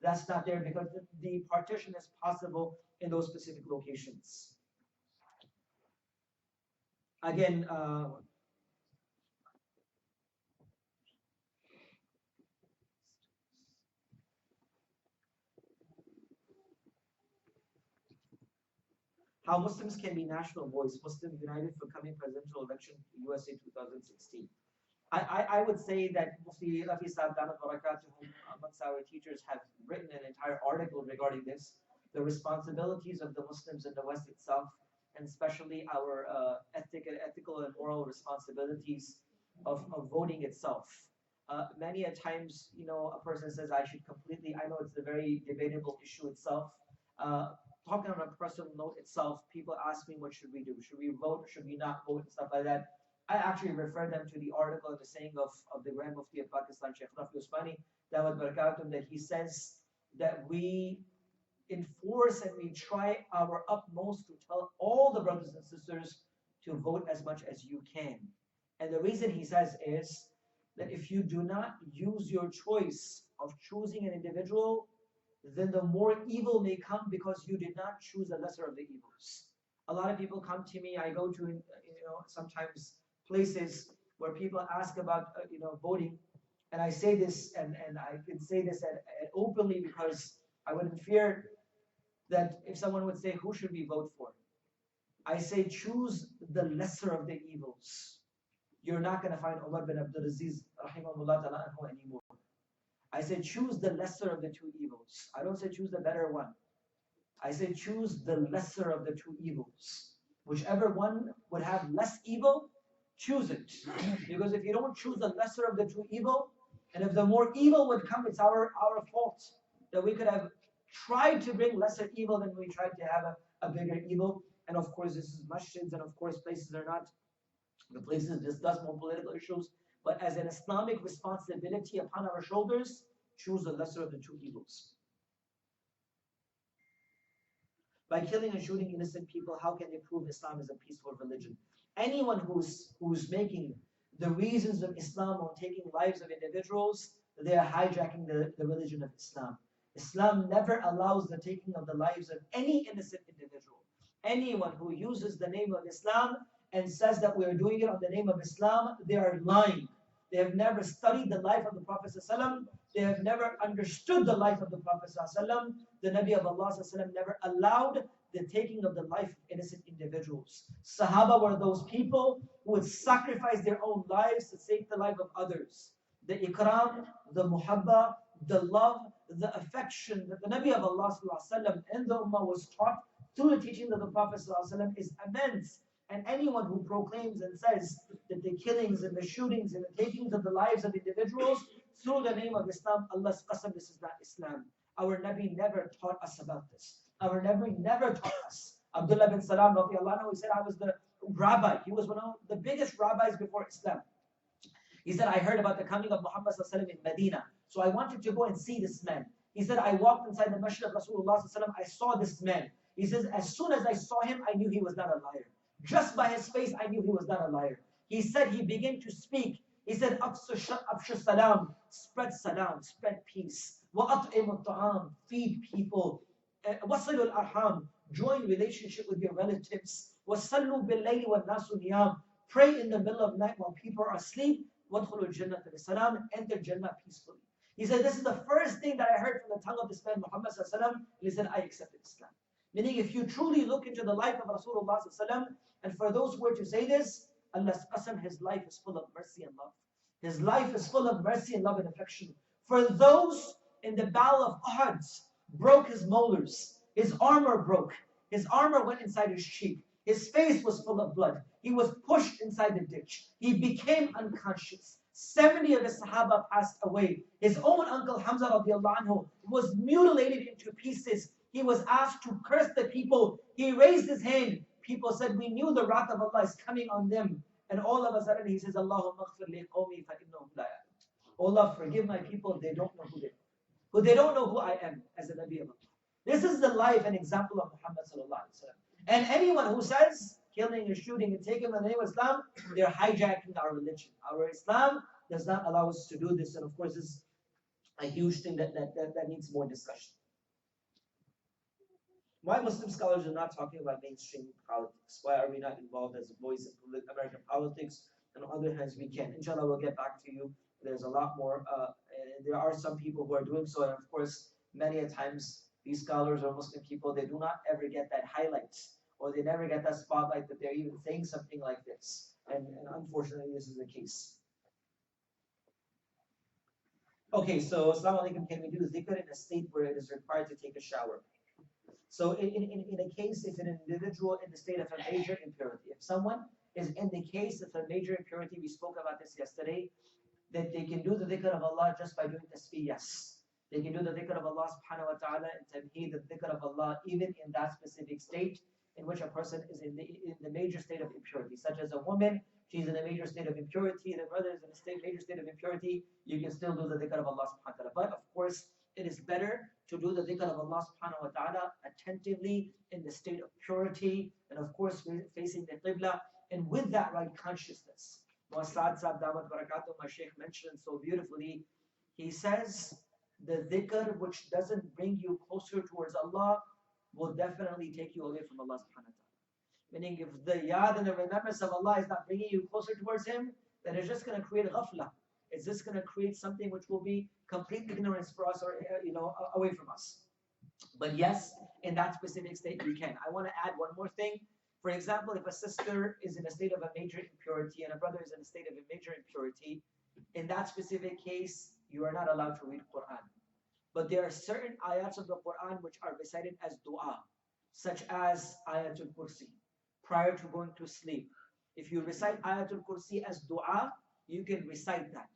That's not there because the partition is possible in those specific locations. Again, how Muslims can be national voice, Muslims United for coming presidential election, USA 2016. I would say that Mufti Rafi Saab Damat Barakatuhum, amongst our teachers, have written an entire article regarding this, the responsibilities of the Muslims in the West itself, and especially our ethical and moral responsibilities of voting itself. Many a times, you know, a person says, I should completely, I know it's a very debatable issue itself. Talking on a personal note itself, people ask me, what should we do? Should we vote? Should we not vote? And stuff like that. I actually refer them to the article and the saying of the Grand Mufti of Pakistan, Sheikh Rafi Usmani, Dawat Barakatum, that he says that we enforce and we try our utmost to tell all the brothers and sisters to vote as much as you can. And the reason he says is that if you do not use your choice of choosing an individual, then the more evil may come because you did not choose the lesser of the evils. A lot of people come to me, I go to, you know, sometimes places where people ask about, you know, voting, and I say this, and I can say this openly because I wouldn't fear that if someone would say, who should we vote for? I say choose the lesser of the evils. You're not going to find Umar bin Abdul Aziz rahimahullah ta'ala anhu anymore. I say choose the lesser of the two evils. I don't say choose the better one. I say choose the lesser of the two evils. Whichever one would have less evil, choose it. Because if you don't choose the lesser of the two evil, and if the more evil would come, it's our fault. That we could have tried to bring lesser evil than we tried to have a bigger evil. And of course, this is masjids, and of course, places are not the places discuss more political issues. But as an Islamic responsibility upon our shoulders, choose the lesser of the two evils. By killing and shooting innocent people, how can they prove Islam is a peaceful religion? Anyone who's making the reasons of Islam on taking lives of individuals, they are hijacking the religion of Islam. Islam never allows the taking of the lives of any innocent individual. Anyone who uses the name of Islam and says that we are doing it on the name of Islam, they are lying. They have never studied the life of the Prophet ﷺ. They have never understood the life of the Prophet ﷺ. The Nabi of Allah ﷺ never allowed the taking of the life of innocent individuals. Sahaba were those people who would sacrifice their own lives to save the life of others. The ikram, the muhabba, the love, the affection that the Nabi of Allah ﷺ and the Ummah was taught through the teaching of the Prophet ﷺ is immense. And anyone who proclaims and says that the killings and the shootings and the takings of the lives of individuals through the name of Islam, Allah's qasam, this is not Islam. Our Nabi never taught us about this. Our Nabi never taught us. Abdullah bin Salam, he said, I was the rabbi. He was one of the biggest rabbis before Islam. He said, I heard about the coming of Muhammad in Medina. So I wanted to go and see this man. He said, I walked inside the masjid of Rasulullah. I saw this man. He says, as soon as I saw him, I knew he was not a liar. Just by his face, I knew he was not a liar. He said, he began to speak. He said, Afshu salam, spread salam, spread peace. Wa'at'imu ta'am, feed people. Wasilul arham, join relationship with your relatives. Wasallu bil-layli wal-nasu niyam, pray in the middle of night while people are asleep. Wadkhulul jannata bi-salam, enter Jannah peacefully. He said, this is the first thing that I heard from the tongue of this man, Muhammad sallallahu alaihi wasallam. He said, I accepted Islam. Meaning, if you truly look into the life of Rasulullah sallallahu alaihi wasallam, and for those who were to say this, Allah's qasam, his life is full of mercy and love. His life is full of mercy and love and affection. For those in the battle of Uhud, broke his molars, his armor broke, his armor went inside his cheek, his face was full of blood, he was pushed inside the ditch, he became unconscious. 70 of the Sahaba passed away. His own uncle Hamza radiallahu anhu was mutilated into pieces. He was asked to curse the people. He raised his hand. People said, we knew the wrath of Allah is coming on them. And all of a sudden he says, Allahumma aghfir li qawmi fa innahum la ya'lamun. Oh Allah, forgive my people, they don't know who they are. Who they don't know who I am as a Nabi of Allah. This is the life and example of Muhammad sallallahu alaihi wasallam. And anyone who says killing and shooting and taking the name of Islam, they're hijacking our religion. Our Islam does not allow us to do this. And of course, this is a huge thing that needs more discussion. Why Muslim scholars are not talking about mainstream politics? Why are we not involved as a voice in American politics? And on the other hand, we can. Inshallah, we'll get back to you. There's a lot more. There are some people who are doing so. And of course, many a times, these scholars or Muslim people, they do not ever get that highlight. Or they never get that spotlight that they're even saying something like this. And unfortunately, this is the case. Okay, so Assalamu alaikum, can we do dhikr in a state where it is required to take a shower? So in a case, if an individual in the state of a major impurity, if someone is in the case of a major impurity, we spoke about this yesterday, that they can do the dhikr of Allah just by doing tasbih, yes. They can do the dhikr of Allah subhanahu wa ta'ala and tamheed, the dhikr of Allah, even in that specific state in which a person is in the major state of impurity, such as a woman, she's in a major state of impurity, the brother is in a major state of impurity, you can still do the dhikr of Allah subhanahu wa ta'ala. But of course, it is better to do the dhikr of Allah subhanahu wa ta'ala attentively in the state of purity, and of course facing the qibla, and with that right consciousness. Muassad Sahib Damat Barakatuh, my Shaykh mentioned so beautifully, he says, the dhikr which doesn't bring you closer towards Allah will definitely take you away from Allah subhanahu wa ta'ala. Meaning, if the yad and the remembrance of Allah is not bringing you closer towards Him, then it's just going to create ghafla. It's just going to create something which will be complete ignorance for us, or away from us. But yes, in that specific state we can. I want to add one more thing. For example, if a sister is in a state of a major impurity and a brother is in a state of a major impurity, in that specific case, you are not allowed to read Quran. But there are certain ayats of the Quran which are recited as dua, such as Ayatul Kursi, prior to going to sleep. If you recite Ayatul Kursi as dua, you can recite that.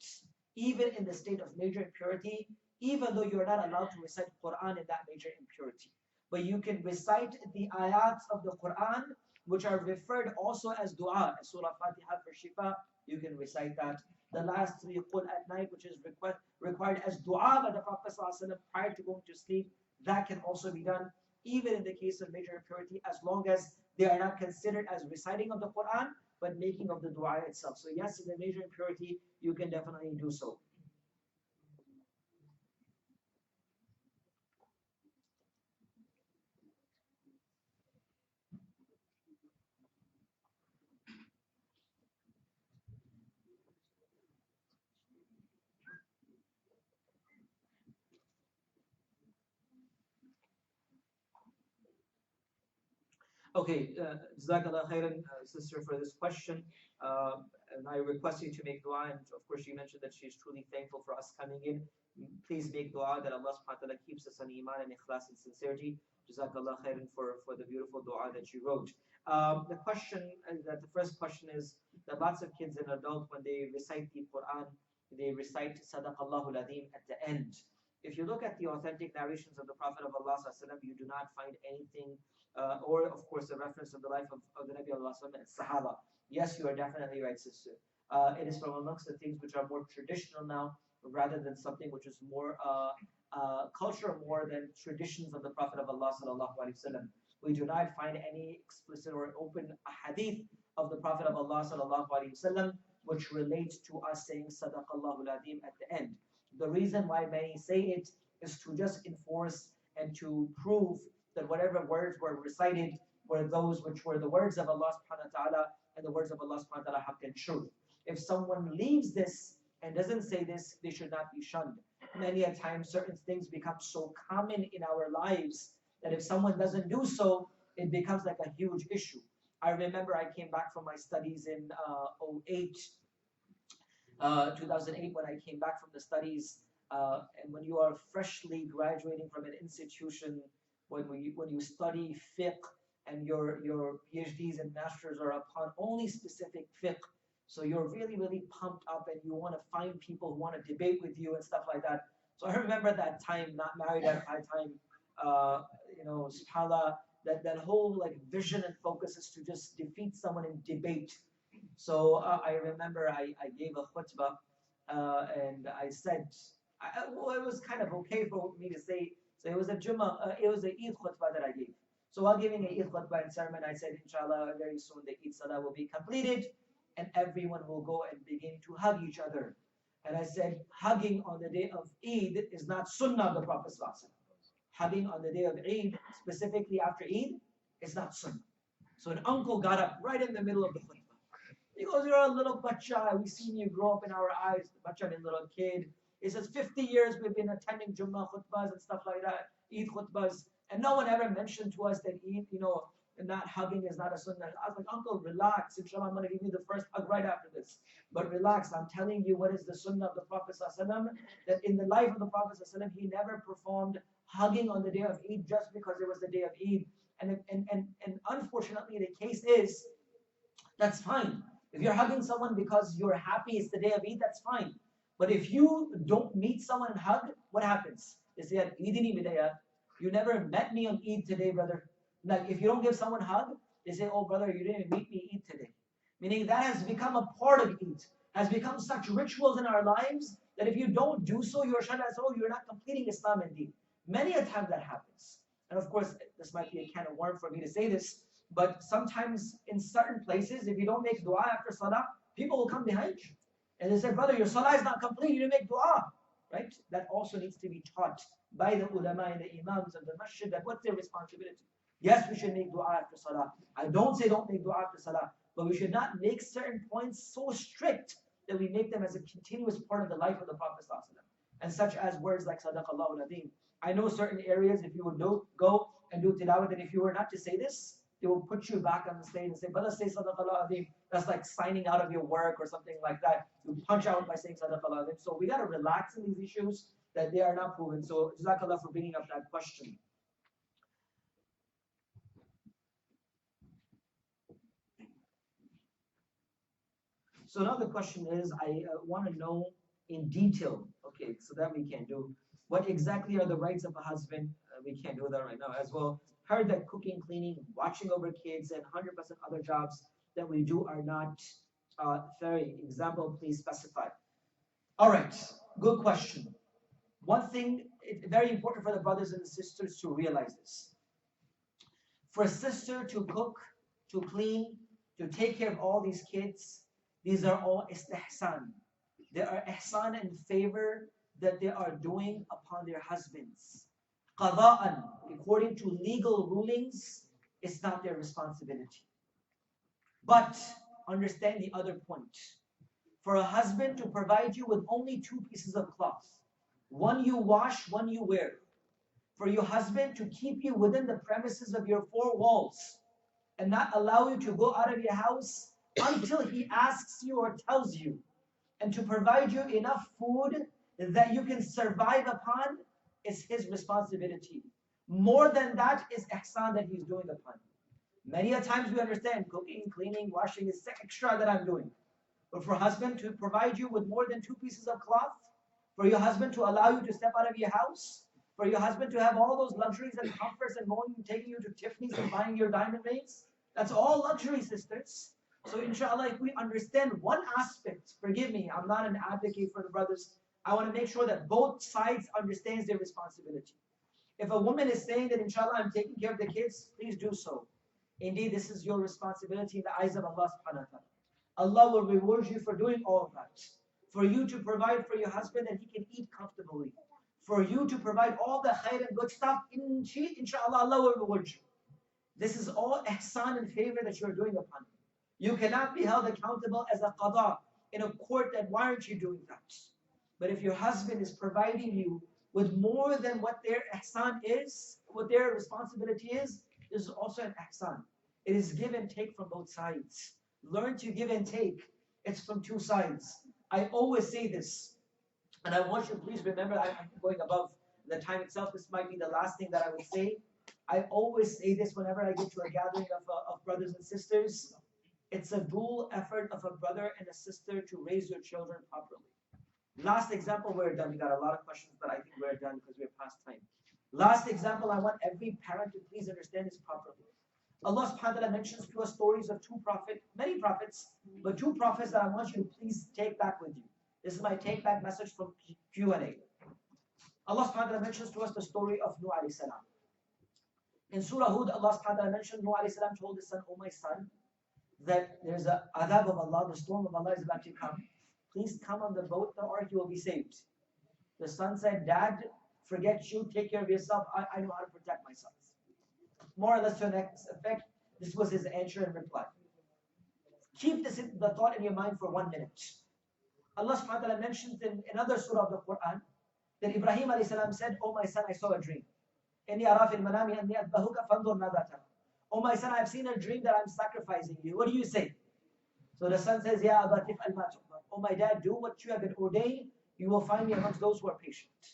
Even in the state of major impurity, even though you are not allowed to recite Quran in that major impurity. But you can recite the ayats of the Quran, which are referred also as dua, as Surah Fatiha for Shifa, you can recite that. The last three qul at night, which is required as dua by the Prophet ﷺ prior to going to sleep, that can also be done, even in the case of major impurity, as long as they are not considered as reciting of the Quran, but making of the dua itself. So yes, in the major impurity, you can definitely do so. Okay, Jazakallah khairan, sister, for this question. And I request you to make dua. And of course, you mentioned that she's truly thankful for us coming in. Please make dua that Allah subhanahu wa ta'ala keeps us on iman and ikhlas and sincerity. Jazakallah khairan for the beautiful dua that you wrote. The question, the first question is that lots of kids and adults, when they recite the Quran, they recite Sadaqallahu Ladhim at the end. If you look at the authentic narrations of the Prophet of Allah, you do not find anything or of course a reference of the life of the Nabi Allah and Sahaba. Yes, you are definitely right, sister. It is from amongst the things which are more traditional now, rather than something which is more culture, more than traditions of the Prophet of Allah sallallahu alaihi wasallam. We do not find any explicit or open hadith of the Prophet of Allah sallallahu alaihi wasallam which relates to us saying Sadaqallahu Ladhim at the end. The reason why many say it is to just enforce and to prove that whatever words were recited were those which were the words of Allah subhanahu wa ta'ala and the words of Allah subhanahu wa ta'ala haqq and truth. If someone leaves this and doesn't say this, they should not be shunned. Many a time certain things become so common in our lives that if someone doesn't do so, it becomes like a huge issue. I remember I came back from my studies in 2008 when I came back from the studies, and when you are freshly graduating from an institution, when you study fiqh and your PhDs and masters are upon only specific fiqh, so you're really, really pumped up and you want to find people who want to debate with you and stuff like that. So I remember that time, not married at my time, subhanAllah, that whole like vision and focus is to just defeat someone in debate. So I remember I gave a khutbah and I said, it was kind of okay for me to say. So it was a Jummah, it was an Eid khutbah that I gave. So while giving an Eid khutbah in sermon, I said, inshallah, very soon the Eid salah will be completed and everyone will go and begin to hug each other. And I said, hugging on the day of Eid is not sunnah of the Prophet ﷺ. Hugging on the day of Eid, specifically after Eid, is not sunnah. So an uncle got up right in the middle of the khutbah. He goes, you're a little bacha, we've seen you grow up in our eyes, bacha, a little kid. He says, 50 years we've been attending Jummah khutbahs and stuff like that, Eid khutbahs, and no one ever mentioned to us that Eid, not hugging is not a sunnah. I was like, uncle, relax. Inshallah, I'm going to give you the first hug right after this. But relax, I'm telling you what is the sunnah of the Prophet ﷺ, that in the life of the Prophet ﷺ, he never performed hugging on the day of Eid just because it was the day of Eid. And unfortunately, the case is, that's fine. If you're hugging someone because you're happy it's the day of Eid, that's fine. But if you don't meet someone and hug, what happens? They say, Eidini midaya. You never met me on Eid today, brother. Like if you don't give someone a hug, they say, oh brother, you didn't meet me Eid today. Meaning that has become a part of Eid, has become such rituals in our lives that if you don't do so, you're not completing Islam indeed. Many a time that happens. And of course, this might be a can of worm for me to say this, but sometimes in certain places, if you don't make dua after salah, people will come behind you. And they say, brother, your salah is not complete, you didn't make dua. Right? That also needs to be taught by the ulama and the imams of the masjid, that what's their responsibility. Yes, we should make dua after salah. I don't say don't make dua after salah, but we should not make certain points so strict that we make them as a continuous part of the life of the Prophet ﷺ. And such as words like Sadaqallahu Ladhim. I know certain areas, if you would go and do tilawat, and if you were not to say this, they will put you back on the stage and say, "Brother, say Sadaqallah Azim." That's like signing out of your work or something like that. You punch out by saying Sadaqallah Azim. So we got to relax in these issues that they are not proven. So Jazakallah for bringing up that question. So now the question is, I want to know in detail, okay, so that we can do, what exactly are the rights of a husband? We can't do that right now as well. Heard that cooking, cleaning, watching over kids, and 100% other jobs that we do are not very. Example, please specify. All right, good question. One thing, it's very important for the brothers and the sisters to realize this. For a sister to cook, to clean, to take care of all these kids, these are all istihsan. They are ihsan and favor that they are doing upon their husbands. Qada'an, according to legal rulings, it's not their responsibility. But understand the other point. For a husband to provide you with only 2 pieces of cloth, one you wash, one you wear. For your husband to keep you within the premises of your 4 walls and not allow you to go out of your house until he asks you or tells you, and to provide you enough food that you can survive upon is his responsibility. More than that is ihsan that he's doing upon you. Many a times we understand cooking, cleaning, washing is extra that I'm doing. But for a husband to provide you with more than 2 pieces of cloth, for your husband to allow you to step out of your house, for your husband to have all those luxuries and comforts and going and taking you to Tiffany's and buying your diamond rings, that's all luxury, sisters. So inshallah, if we understand one aspect, forgive me, I'm not an advocate for the brothers. I want to make sure that both sides understands their responsibility. If a woman is saying that inshallah I'm taking care of the kids, please do so. Indeed, this is your responsibility in the eyes of Allah subhanahu wa ta'ala. Allah will reward you for doing all of that. For you to provide for your husband that he can eat comfortably. For you to provide all the khair and good stuff, inshallah Allah will reward you. This is all ihsan and favor that you are doing upon him. You cannot be held accountable as a qada in a court that why aren't you doing that? But if your husband is providing you with more than what their ihsan is, what their responsibility is, this is also an ihsan. It is give and take from both sides. Learn to give and take. It's from 2 sides. I always say this, and I want you to please remember, I'm going above the time itself. This might be the last thing that I will say. I always say this whenever I get to a gathering of brothers and sisters. It's a dual effort of a brother and a sister to raise your children properly. Last example, we're done. We got a lot of questions, but I think we're done because we're past time. Last example, I want every parent to please understand this properly. Allah subhanahu wa ta'ala mentions to us stories of 2 prophets, many prophets, but 2 prophets that I want you to please take back with you. This is my take back message from Q&A. Allah subhanahu wa ta'ala mentions to us the story of Nuh alayhi salam. In Surah Hud, Allah subhanahu wa ta'ala mentioned Nuh alayhi salam told his son, "Oh my son, that there's a adab of Allah, the storm of Allah is about to come. Please come on the boat, the ark, you will be saved." The son said, "Dad, forget you, take care of yourself. I know how to protect myself." More or less to an effect, this was his answer and reply. Keep the thought in your mind for 1 minute. Allah subhanahu wa ta'ala mentions in another surah of the Quran that Ibrahim alayhi salam said, "Oh my son, I saw a dream. إِنِّي أَرَى فِي الْمَنَامِ أَنِّي أَذْبَحُكَ فَانْظُرْ مَاذَا تَرَى." "Oh my son, I've seen a dream that I'm sacrificing you. What do you say?" So the son says, "Ya Aba tif'al ma tu'mar." "Oh my dad, do what you have been ordained. You will find me amongst those who are patient."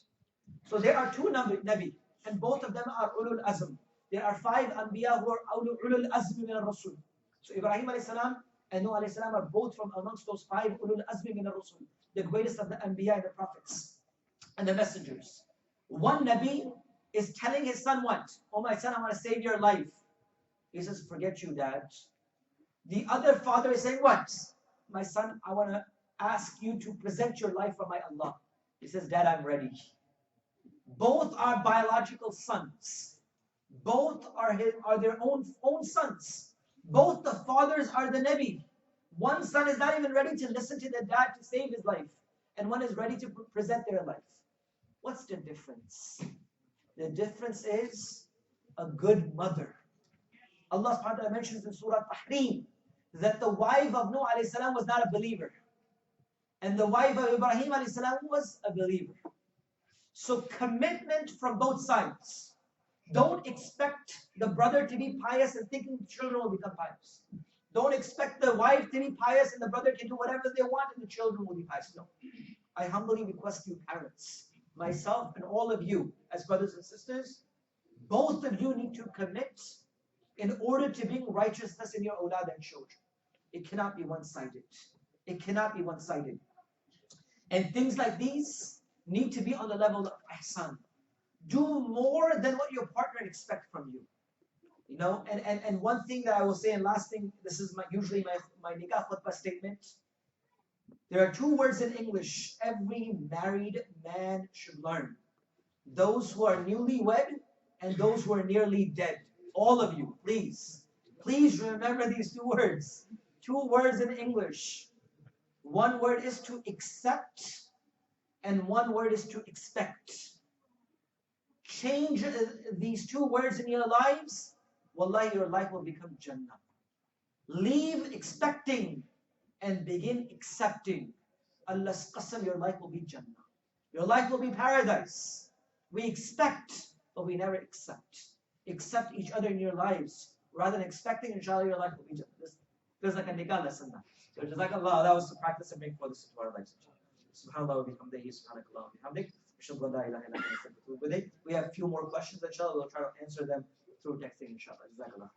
So there are 2 Nabi, and both of them are ulul azm. There are 5 anbiya who are ulul azm min al-rasul. So Ibrahim alayhi salam and Nuh alayhi salam are both from amongst those 5 ulul azm min al-rasul, the greatest of the anbiya and the prophets and the messengers. One Nabi is telling his son what? "Oh my son, I want to save your life." He says, "Forget you, dad." The other father is saying what? "My son, I want to ask you to present your life for my Allah." He says, "Dad, I'm ready." Both are biological sons. Both are their own sons. Both the fathers are the Nabi. One son is not even ready to listen to the dad to save his life, and one is ready to present their life. What's the difference? The difference is a good mother. Allah subhanahu wa ta'ala mentions in Surah Tahrim that the wife of Nuh alayhi salam was not a believer, and the wife of Ibrahim alayhi salam was a believer. So commitment from both sides. Don't expect the brother to be pious and thinking the children will become pious. Don't expect the wife to be pious and the brother can do whatever they want and the children will be pious. No. I humbly request you parents, myself and all of you as brothers and sisters, both of you need to commit in order to bring righteousness in your awlad and children. It cannot be one-sided. It cannot be one-sided. And things like these need to be on the level of ihsan. Do more than what your partner expects from you. You know, and one thing that I will say, and last thing, this is usually my nikah khutbah statement. There are two words in English every married man should learn. Those who are newlywed and those who are nearly dead. All of you, please. Please remember these two words. Two words in English. One word is to accept and one word is to expect. Change these two words in your lives, wallahi, your life will become Jannah. Leave expecting and begin accepting. Allah's qasam, your life will be Jannah. Your life will be paradise. We expect, but we never accept. Accept each other in your lives. Rather than expecting, inshallah, your life will be Jannah. There's like a nikah lesson now. So jazakallah, that was to practice and bring for this into our lives. Subhanallah wa bihamdihi, subhanakallah wa bihamdik. We have a few more questions, inshallah. We'll try to answer them through texting, inshallah. Jazakallah.